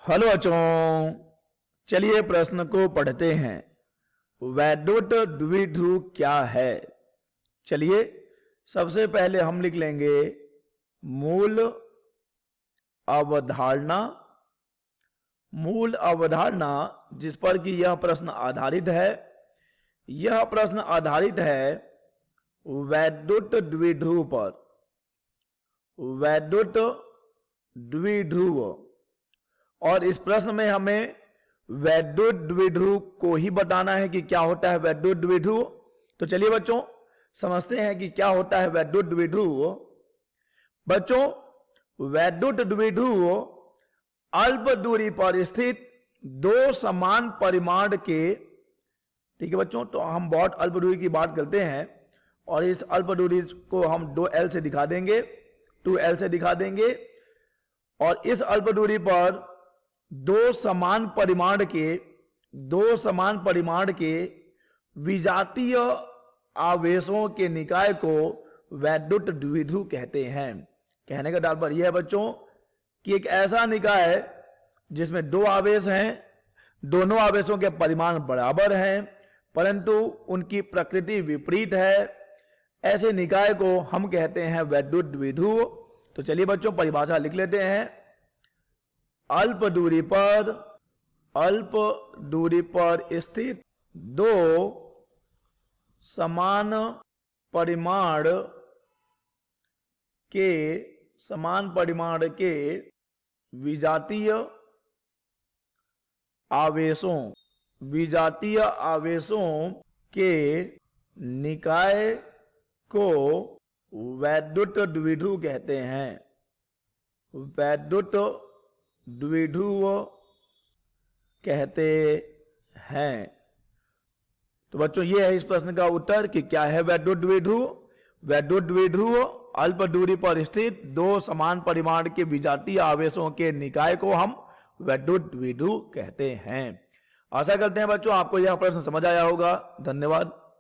Hello बच्चों, चलिए प्रश्न को पढ़ते हैं। वैद्युत द्विध्रुव क्या है? चलिए सबसे पहले हम लिख लेंगे मूल अवधारणा। मूल अवधारणा जिस पर कि यह प्रश्न आधारित है, यह प्रश्न आधारित है वैद्युत द्विध्रुव पर। वैद्युत द्विध्रुव, और इस प्रश्न में हमें वैद्युत द्विध्रुव को ही बताना है कि क्या होता है वैद्युत द्विध्रुव। तो चलिए बच्चों समझते हैं कि क्या होता है वैद्युत द्विध्रुव। बच्चों, वैद्युत द्विध्रुव अल्प दूरी पर स्थित दो समान परिमाण के, ठीक है बच्चों, तो हम बहुत अल्प दूरी की बात करते हैं और इस अल्प दूरी को हम 2L से दिखा देंगे, 2L से दिखा देंगे। और इस अल्प दूरी पर दो समान परिमाण के विजातीय आवेशों के निकाय को वैद्युत द्विध्रुव कहते हैं। कहने का तात्पर्य यह है बच्चों कि एक ऐसा निकाय जिसमें दो आवेश हैं, दोनों आवेशों के परिमाण बराबर हैं परंतु उनकी प्रकृति विपरीत है, ऐसे निकाय को हम कहते हैं वैद्युत द्विध्रुव। तो चलिए बच्चों परिभाषा लिख लेते हैं। अल्प दूरी पर स्थित दो समान परिमाण के विजातीय आवेशों के निकाय को वैद्युत द्विध्रुव कहते हैं। वैद्युत द्विध्रुव कहते हैं। तो बच्चों ये है इस प्रश्न का उत्तर कि क्या है वैद्युत द्विध्रुव। वैद्युत द्विध्रुव अल्प दूरी पर स्थित दो समान परिमाण के विजातीय आवेशों के निकाय को हम वैद्युत द्विध्रुव कहते हैं। आशा करते हैं बच्चों आपको यह प्रश्न समझ आया होगा। धन्यवाद।